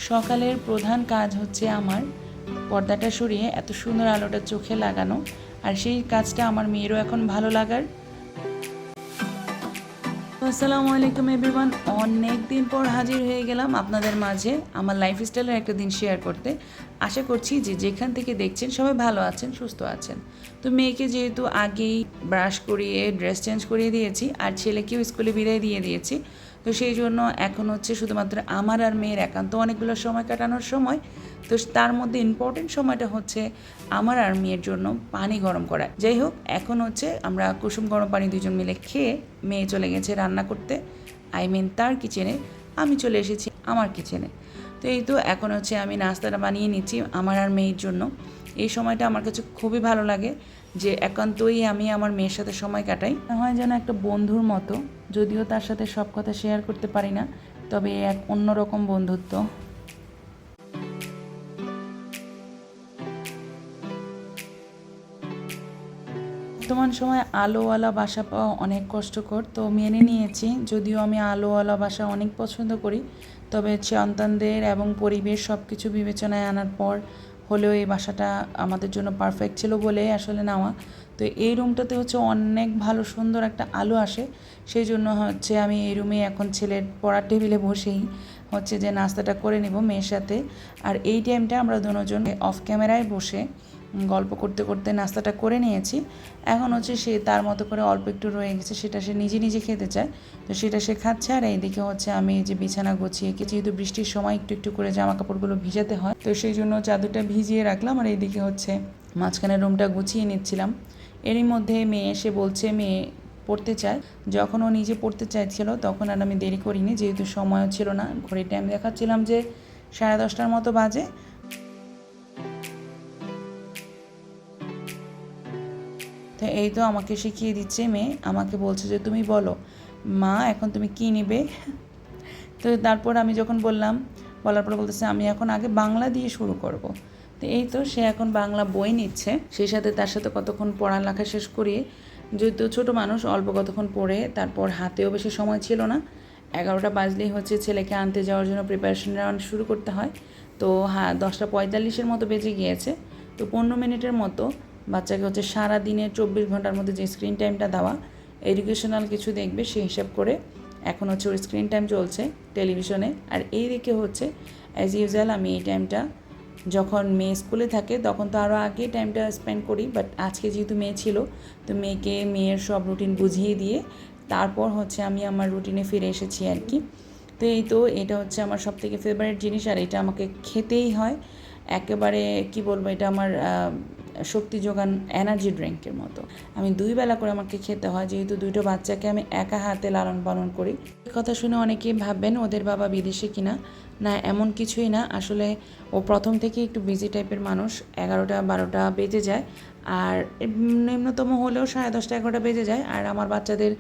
সকালের প্রধান কাজ হচ্ছে আমার পর্দাটা সরিয়ে এত সুন্দর আলোটা চোখে লাগানো, আর সেই কাজটা আমার মেয়েরও এখন ভালো লাগার। আসসালামু আলাইকুম এভরিওয়ান, অনেক দিন পর হাজির হয়ে গেলাম আপনাদের মাঝে আমার লাইফস্টাইলের একটা দিন শেয়ার করতে। আশা করছি যে যেখান থেকে দেখছেন সবাই ভালো আছেন, সুস্থ আছেন। তো মেয়েকে যেহেতু আগেই ব্রাশ করিয়ে ড্রেস চেঞ্জ করিয়ে দিয়েছি আর ছেলেকেও স্কুলে বিদায় দিয়ে দিয়েছি, তো সেই জন্য এখন হচ্ছে শুধুমাত্র আমার আর মেয়ের একান্ত অনেকগুলো সময় কাটানোর সময়। তো তার মধ্যে ইম্পর্টেন্ট সময়টা হচ্ছে আমার আর মেয়ের জন্য পানি গরম করা। যাই হোক, এখন হচ্ছে আমরা কুসুম গরম পানি দুজন মিলে খেয়ে মেয়ে চলে গেছে রান্না করতে, তার কিচেনে, আমি চলে এসেছি আমার কিচেনে। তো এই তো এখন হচ্ছে আমি নাস্তাটা বানিয়ে নিচ্ছি আমার আর মেয়ের জন্য। এই সময়টা আমার কাছে খুবই ভালো লাগে যে একান্তই আমি আমার মেয়ের সাথে সময় কাটাই, হয় যেন একটা বন্ধুর মতো। যদিও তার সাথে সব কথা শেয়ার করতে পারি না, তবে এক অন্যরকম বন্ধুত্ব। বর্তমান সময় আলোওয়ালা বাসা পাওয়া অনেক কষ্টকর, তো মেনে নিয়েছি। যদিও আমি আলোওয়ালা বাসা অনেক পছন্দ করি, তবে সন্তানদের এবং পরিবেশ সব কিছু বিবেচনায় আনার পর হলেও এই বাসাটা আমাদের জন্য পারফেক্ট ছিল বলে আসলে নেওয়া। তো এই রুমটাতে হচ্ছে অনেক ভালো সুন্দর একটা আলো আসে, সেই জন্য হচ্ছে আমি এই রুমে এখন ছেলের পড়ার টেবিলে বসেই হচ্ছে যে নাস্তাটা করে নেব মেয়ের সাথে। আর এই টাইমটা আমরা দুজন অফ ক্যামেরায় বসে গল্প করতে করতে নাস্তাটা করে নিয়েছি। এখন হচ্ছে সে তার মতো করে অল্প একটু রয়ে গেছে, সেটা সে নিজে নিজে খেতে চায়, তো সেটা সে খাচ্ছে। আর এইদিকে হচ্ছে আমি যে বিছানা গুছিয়ে যেহেতু বৃষ্টির সময় একটু একটু করে জামা কাপড়গুলো ভিজাতে হয়, তো সেই জন্য চাদরটা ভিজিয়ে রাখলাম। আর এইদিকে হচ্ছে মাঝখানের রুমটা গুছিয়ে নিচ্ছিলাম। এরই মধ্যে মেয়ে এসে বলছে মেয়ে পড়তে চায়। যখন ও নিজে পড়তে চাইছিল তখন আর আমি দেরি করিনি, যেহেতু সময়ও ছিল না। ঘড়ির টাইম দেখাচ্ছিলাম যে 10:30 মতো বাজে। তো এই তো আমাকে শিখিয়ে দিচ্ছে মেয়ে, আমাকে বলছে যে তুমি বলো মা এখন তুমি কী নেবে। তো তারপর আমি যখন বলার পর বলতেছে আমি এখন আগে বাংলা দিয়ে শুরু করব। তো এই তো সে এখন বাংলা বই নিচ্ছে, সেই সাথে তার সাথে কতক্ষণ পড়ালেখা শেষ করিয়ে, যেহেতু ছোটো মানুষ অল্প কতক্ষণ পড়ে, তারপর হাতেও বেশি সময় ছিল না। 11টা বাজলেই হচ্ছে ছেলেকে আনতে যাওয়ার জন্য প্রিপারেশন নেওয়া শুরু করতে হয়। তো 10টা 45 মতো বেজে গিয়েছে। তো 15 মিনিটের মতো বাচ্চাকে হচ্ছে সারা দিনে 24 ঘন্টার মধ্যে যে স্ক্রিন টাইমটা দেওয়া, এডুকেশনাল কিছু দেখবে সেই হিসাব করে এখন হচ্ছে ওর স্ক্রিন টাইম চলছে টেলিভিশনে। আর এই দিকে হচ্ছে অ্যাজ ইউজুয়াল আমি এই টাইমটা যখন মেয়ে স্কুলে থাকে তখন তো আরও আগে টাইমটা স্পেন্ড করি, বাট আজকে যেহেতু মেয়ে ছিল তো মেয়ের সব রুটিন বুঝিয়ে দিয়ে তারপর হচ্ছে আমি আমার রুটিনে ফিরে এসেছি আর কি। তো এই তো এটা হচ্ছে আমার সবথেকে ফেভারিট জিনিস, আর এটা আমাকে খেতেই হয়। একেবারে কি বলবো, এটা আমার শক্তি যোগান এনার্জি ড্রিঙ্কের মতো। আমি 2 বেলা করে আমাকে খেতে হয়, যেহেতু 2টো বাচ্চাকে আমি একা হাতে লালন পালন করি। এই কথা শুনে অনেকেই ভাববেন ওদের বাবা বিদেশে কিনা, না এমন কিছুই না। আসলে ও প্রথম থেকেই একটু বিজি টাইপের মানুষ। 11টা 12টা বেজে যায়, আর নিম্নতম হলেও 10:30 11টা বেজে যায়। আর আমার বাচ্চাদের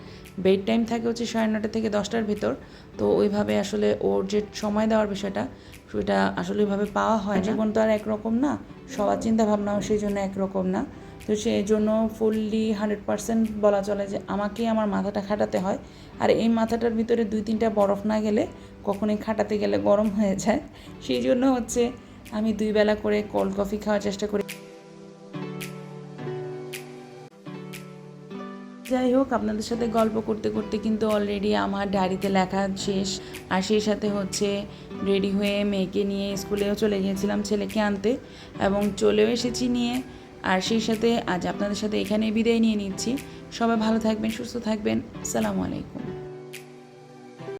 বেড টাইম থাকে হচ্ছে 9:30 থেকে 10টার ভিতর। তো ওইভাবে আসলে ওর যে সময় দেওয়ার বিষয়টা সেটা আসলে ওইভাবে পাওয়া হয় না। জীবন তো আর একরকম না, সবার চিন্তাভাবনাও সেই জন্য একরকম না। তো সেই জন্য ফুললি 100% বলা চলে যে আমাকেই আমার মাথাটা খাটাতে হয়। আর এই মাথাটার ভিতরে 2-3টা বরফ না গেলে কখনোই খাটাতে গেলে গরম হয়ে যায়। সেই জন্য হচ্ছে আমি 2 বেলা করে কোল্ড কফি খাওয়ার চেষ্টা করি। যাই হোক, আপনাদের সাথে গল্প করতে করতে কিন্তু অলরেডি আমার ডায়েরিতে লেখা শেষ। আর সেই সাথে হচ্ছে রেডি হয়ে মেয়েকে নিয়ে স্কুলেও চলে গিয়েছিলাম ছেলেকে আনতে, এবং চলেও এসেছি নিয়ে। আর সেই সাথে আজ আপনাদের সাথে এখানেই বিদায় নিয়ে নিচ্ছি। সবাই ভালো থাকবেন, সুস্থ থাকবেন। আসসালামু আলাইকুম।